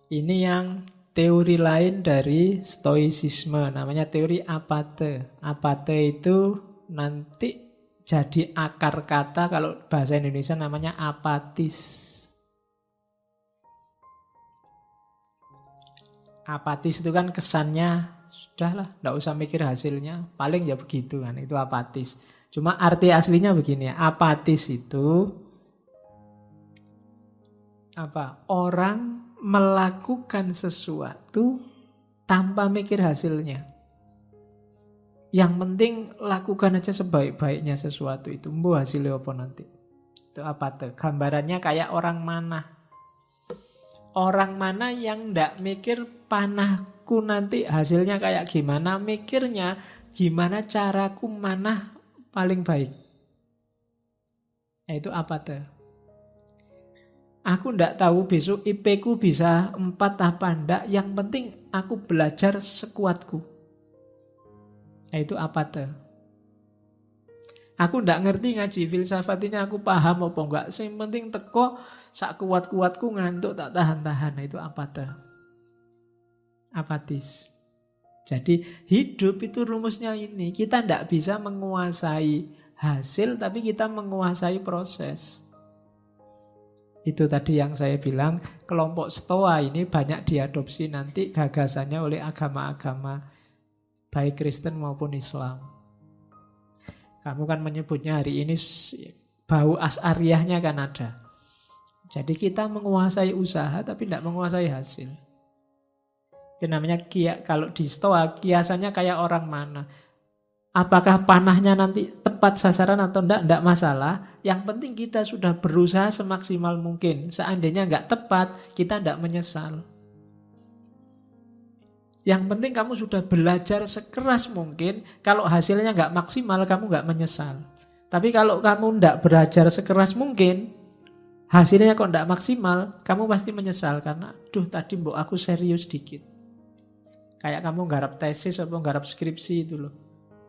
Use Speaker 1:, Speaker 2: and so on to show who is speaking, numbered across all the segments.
Speaker 1: Ini yang teori lain dari stoicisme, namanya teori apate. Apate itu nanti jadi akar kata, kalau bahasa Indonesia namanya apatis. Apatis itu kan kesannya, sudahlah, tidak usah mikir hasilnya, paling ya begitu kan, itu apatis. Cuma arti aslinya begini ya, apatis itu apa? Orang melakukan sesuatu tanpa mikir hasilnya. Yang penting lakukan aja sebaik-baiknya sesuatu itu. Mbu hasilnya apa nanti? Itu apa tuh? Gambarannya kayak orang mana? Orang mana yang ndak mikir panahku nanti hasilnya kayak gimana? Mikirnya gimana caraku manah paling baik. Itu apa tuh? Aku ndak tahu besok IP ku bisa 4 apa ndak. Yang penting aku belajar sekuatku. Itu apa tuh? Aku ndak ngerti ngaji filsafat ini, aku paham apa enggak. Yang penting teko sak kuat-kuatku ngantuk tak tahan-tahan. Itu apa tuh? Apatis. Jadi hidup itu rumusnya ini. Kita ndak bisa menguasai hasil, tapi kita menguasai proses. Itu tadi yang saya bilang, kelompok Stoa ini banyak diadopsi nanti gagasannya oleh agama-agama baik Kristen maupun Islam. Kamu kan menyebutnya hari ini bau as'ariyahnya kan ada. Jadi kita menguasai usaha tapi tidak menguasai hasil. Itu namanya kalau di Stoa kiasannya kayak orang mana. Apakah panahnya nanti tepat sasaran atau tidak masalah. Yang penting kita sudah berusaha semaksimal mungkin. Seandainya nggak tepat, kita tidak menyesal. Yang penting kamu sudah belajar sekeras mungkin. Kalau hasilnya nggak maksimal, kamu nggak menyesal. Tapi kalau kamu nggak belajar sekeras mungkin, hasilnya kok nggak maksimal, kamu pasti menyesal. Karena, duh tadi mbok aku serius dikit. Kayak kamu nggarap tesis atau nggarap skripsi itu loh.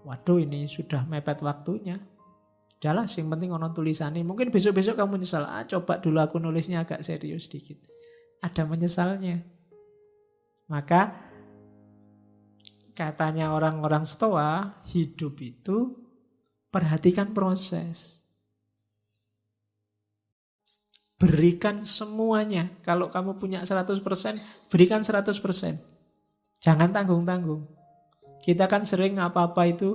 Speaker 1: Waduh ini sudah mepet waktunya. Udahlah, yang penting ono tulisannya. Mungkin besok-besok kamu menyesal. Coba dulu aku nulisnya agak serius dikit. Ada menyesalnya. Maka katanya orang-orang Stoa, hidup itu perhatikan proses. Berikan semuanya. Kalau kamu punya 100%, berikan 100%. Jangan tanggung-tanggung. Kita kan sering apa-apa itu,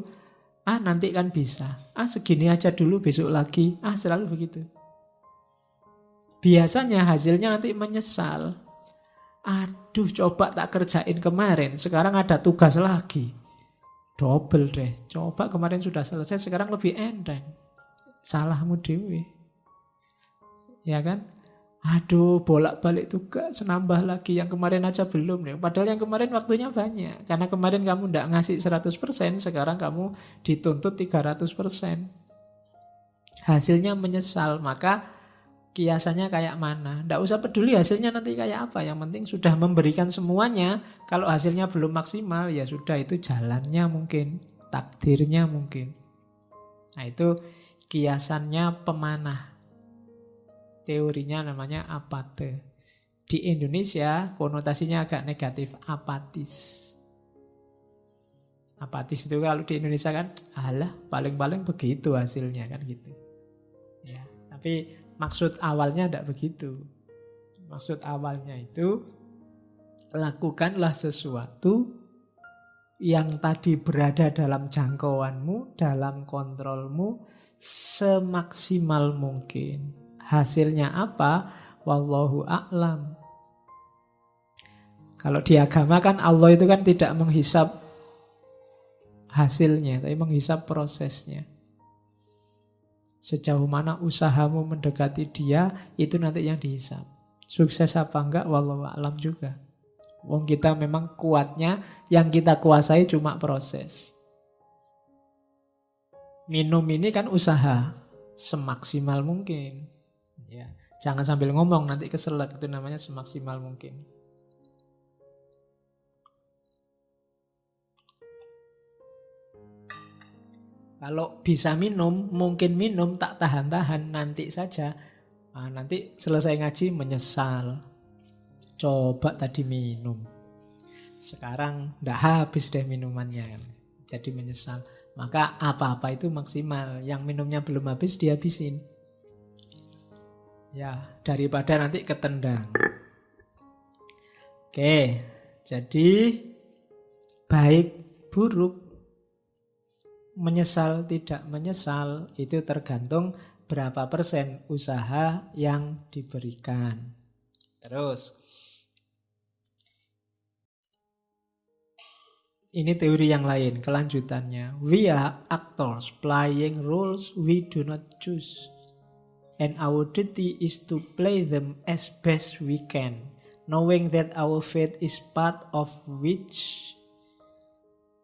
Speaker 1: nanti kan bisa. Segini aja dulu, besok lagi. Selalu begitu. Biasanya hasilnya nanti menyesal. Aduh, coba tak kerjain kemarin, sekarang ada tugas lagi. Double deh. Coba kemarin sudah selesai, sekarang lebih enteng. Salahmu dewe. Ya kan? Aduh, bolak-balik tugas, nambah lagi. Yang kemarin aja belum nih. Padahal yang kemarin waktunya banyak. Karena kemarin kamu tidak ngasih 100%, sekarang kamu dituntut 300%. Hasilnya menyesal, maka kiasannya kayak mana. Tidak usah peduli hasilnya nanti kayak apa. Yang penting sudah memberikan semuanya. Kalau hasilnya belum maksimal, ya sudah, itu jalannya mungkin. Takdirnya mungkin. Nah itu kiasannya pemanah. Teorinya namanya apate. Di Indonesia konotasinya agak negatif, apatis. Apatis itu kalau di Indonesia kan, alah paling-paling begitu hasilnya kan gitu. Ya, tapi maksud awalnya tidak begitu. Maksud awalnya itu, lakukanlah sesuatu yang tadi berada dalam jangkauanmu, dalam kontrolmu, semaksimal mungkin. Hasilnya apa? Wallahu a'lam. Kalau di agama kan Allah itu kan tidak menghisap hasilnya, tapi menghisap prosesnya. Sejauh mana usahamu mendekati dia, itu nanti yang dihisap. Sukses apa enggak, wallahu a'lam juga. Wong kita memang kuatnya, yang kita kuasai cuma proses. Minum ini kan usaha, semaksimal mungkin. Ya, jangan sambil ngomong nanti keselak, itu namanya semaksimal mungkin. Kalau bisa minum, mungkin minum tak tahan-tahan, nanti saja. Nanti selesai ngaji menyesal. Coba tadi minum. Sekarang ndak habis deh minumannya kan. Jadi menyesal. Maka apa-apa itu maksimal. Yang minumnya belum habis dihabisin. Ya, daripada nanti ketendang. Oke, jadi baik buruk, menyesal tidak menyesal itu tergantung berapa persen usaha yang diberikan. Terus ini teori yang lain, kelanjutannya. We are actors playing roles we do not choose. And our duty is to play them as best we can, knowing that our fate is part of which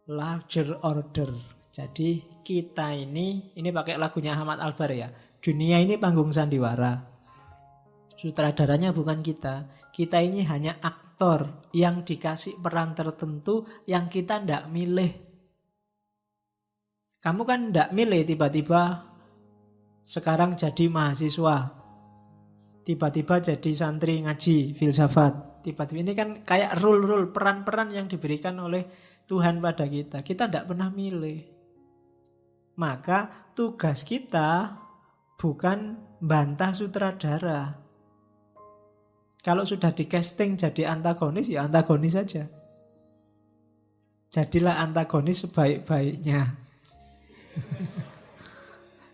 Speaker 1: larger order. Jadi kita ini pakai lagunya Ahmad Albar ya. Dunia ini panggung sandiwara. Sutradaranya bukan kita. Kita ini hanya aktor yang dikasih peran tertentu yang kita ndak milih. Kamu kan ndak milih tiba-tiba sekarang jadi mahasiswa, tiba-tiba jadi santri ngaji filsafat. Tiba-tiba ini kan kayak rule-rule, peran-peran yang diberikan oleh Tuhan pada kita. Kita tidak pernah milih. Maka tugas kita bukan bantah sutradara. Kalau sudah di casting jadi antagonis, ya antagonis saja. Jadilah antagonis sebaik-baiknya.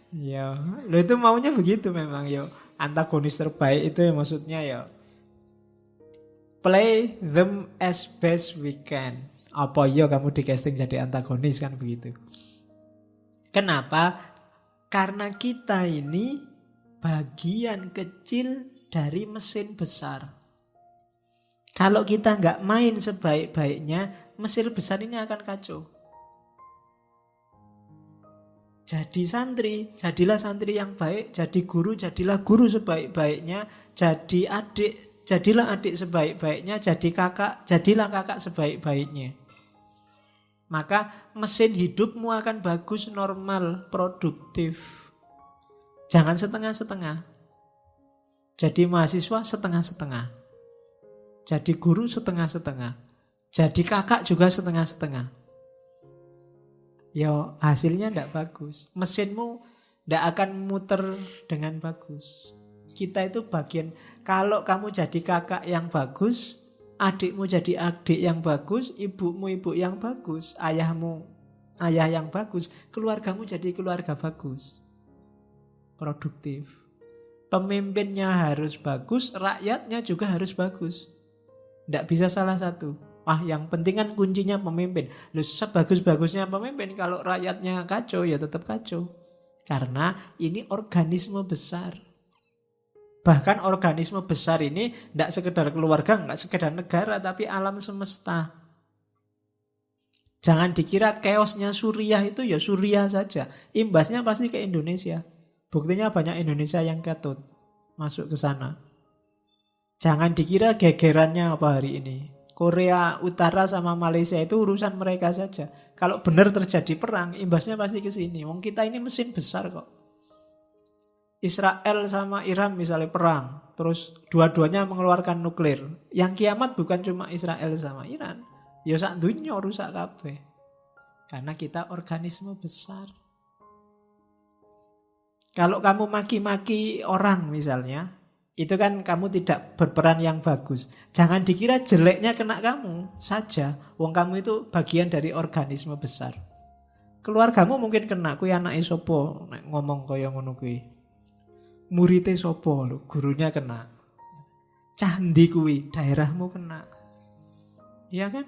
Speaker 1: Ya, lo itu maunya begitu memang ya. Antagonis terbaik itu ya maksudnya ya play them as best we can. Apa ya kamu di casting jadi antagonis kan begitu. Kenapa? Karena kita ini bagian kecil dari mesin besar. Kalau kita nggak main sebaik-baiknya, mesin besar ini akan kacau. Jadi santri, jadilah santri yang baik. Jadi guru, jadilah guru sebaik-baiknya. Jadi adik, jadilah adik sebaik-baiknya. Jadi kakak, jadilah kakak sebaik-baiknya. Maka mesin hidupmu akan bagus, normal, produktif. Jangan setengah-setengah. Jadi mahasiswa setengah-setengah. Jadi guru setengah-setengah. Jadi kakak juga setengah-setengah. Ya hasilnya tidak bagus. Mesinmu tidak akan muter dengan bagus. Kita itu bagian. Kalau kamu jadi kakak yang bagus, adikmu jadi adik yang bagus, ibumu ibu yang bagus, ayahmu ayah yang bagus, keluargamu jadi keluarga bagus, produktif. Pemimpinnya harus bagus, rakyatnya juga harus bagus. Tidak bisa salah satu. Yang penting kan kuncinya pemimpin. Loh, sebagus-bagusnya pemimpin, kalau rakyatnya kacau ya tetap kacau. Karena ini organisme besar. Bahkan organisme besar ini tidak sekedar keluarga, tidak sekedar negara, tapi alam semesta. Jangan dikira chaosnya Suriah itu ya Suriah saja. Imbasnya pasti ke Indonesia. Buktinya banyak Indonesia yang ketut masuk ke sana. Jangan dikira gegerannya apa hari ini. Korea Utara sama Malaysia itu urusan mereka saja. Kalau benar terjadi perang, imbasnya pasti ke sini. Wong kita ini mesin besar kok. Israel sama Iran misalnya perang, terus dua-duanya mengeluarkan nuklir. Yang kiamat bukan cuma Israel sama Iran, ya sak dunya rusak kabeh. Karena kita organisme besar. Kalau kamu maki-maki orang misalnya, itu kan kamu tidak berperan yang bagus. Jangan dikira jeleknya kena kamu saja. Wong kamu itu bagian dari organisme besar. Keluargamu mungkin kena, kuwi anake sapa nek ngomong kaya ngono kuwi. Murite sapa lho, gurunya kena. Candi kuwi, daerahmu kena. Iya kan?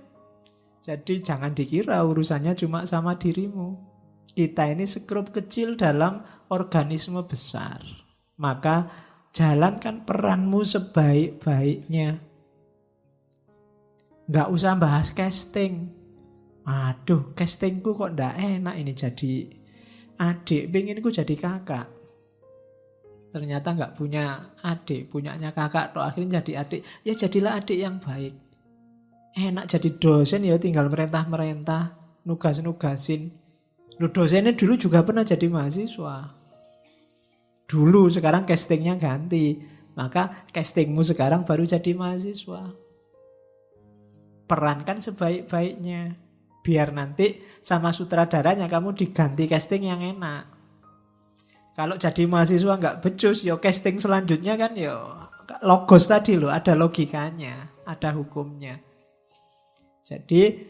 Speaker 1: Jadi jangan dikira urusannya cuma sama dirimu. Kita ini sekrup kecil dalam organisme besar. Maka jalankan peranmu sebaik-baiknya. Nggak usah bahas casting. Aduh, castingku kok ndak enak ini jadi adik. Penginku jadi kakak. Ternyata nggak punya adik, punyanya kakak. Toh akhirnya jadi adik. Ya jadilah adik yang baik. Enak jadi dosen ya tinggal merentah-merentah, nugas-nugasin. Lu dosennya dulu juga pernah jadi mahasiswa. Dulu, sekarang castingnya ganti. Maka castingmu sekarang baru jadi mahasiswa. perankan sebaik-baiknya. Biar nanti sama sutradaranya kamu diganti casting yang enak. Kalau jadi mahasiswa nggak becus, yo casting selanjutnya kan yo logos tadi loh, ada logikanya, ada hukumnya. Jadi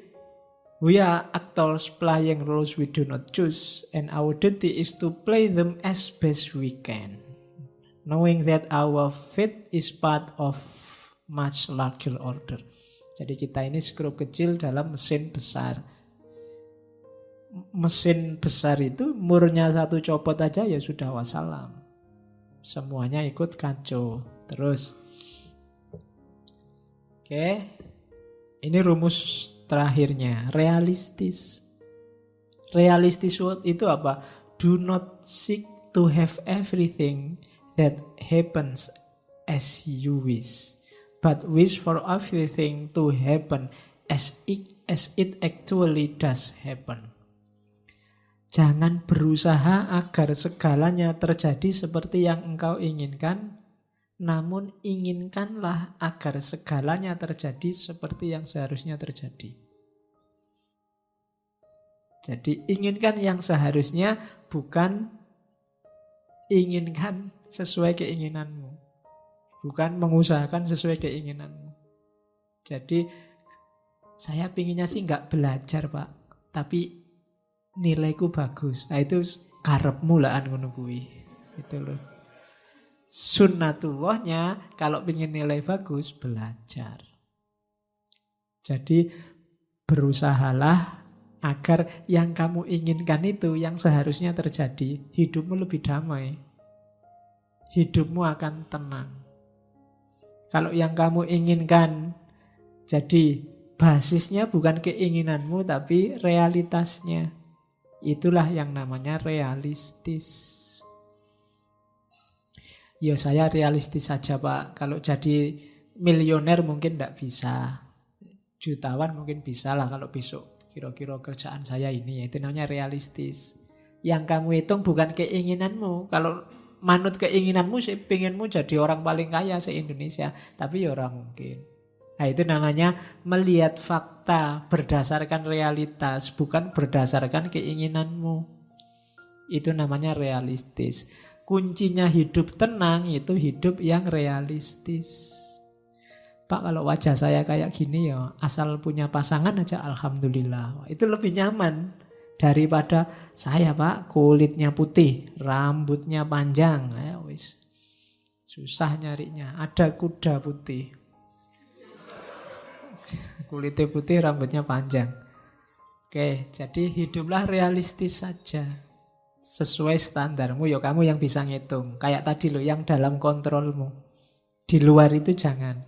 Speaker 1: we are actors playing roles we do not choose, and our duty is to play them as best we can, knowing that our fate is part of much larger order. Jadi kita ini skru kecil dalam mesin besar. Mesin besar itu murnya satu copot aja ya sudah wassalam. Semuanya ikut kacau. Terus. Oke. Ini rumus terakhirnya. Realistis. Realistis itu apa? Do not seek to have everything that happens as you wish, but wish for everything to happen as it actually does happen. Jangan berusaha agar segalanya terjadi seperti yang engkau inginkan, namun inginkanlah agar segalanya terjadi seperti yang seharusnya terjadi. Jadi inginkan yang seharusnya, bukan inginkan sesuai keinginanmu. Bukan mengusahakan sesuai keinginanmu. Jadi saya pinginnya sih nggak belajar Pak, tapi nilaiku bagus. Nah itu karepmu lah ngono kuwi. Gitu loh. Sunnatullahnya kalau pingin nilai bagus belajar. Jadi berusahalah agar yang kamu inginkan itu yang seharusnya terjadi. Hidupmu lebih damai. Hidupmu akan tenang. Kalau yang kamu inginkan jadi basisnya bukan keinginanmu tapi realitasnya. Itulah yang namanya realistis. Ya saya realistis saja Pak. Kalau jadi milioner mungkin tidak bisa. Jutawan mungkin bisa lah kalau besok kira-kira kerjaan saya ini. Itu namanya realistis. Yang kamu hitung bukan keinginanmu. Kalau manut keinginanmu sih pengenmu jadi orang paling kaya se-Indonesia. Tapi ya orang mungkin. Nah itu namanya melihat fakta berdasarkan realitas, bukan berdasarkan keinginanmu. Itu namanya realistis. Kuncinya hidup tenang itu hidup yang realistis. Pak kalau wajah saya kayak gini ya, asal punya pasangan aja alhamdulillah. Itu lebih nyaman daripada saya Pak kulitnya putih, rambutnya panjang. Wis. Susah nyarinya, ada kuda putih. Kulitnya putih, rambutnya panjang. Oke, jadi hiduplah realistis saja. Sesuai standarmu, ya kamu yang bisa ngitung. Kayak tadi loh, yang dalam kontrolmu. Di luar itu jangan.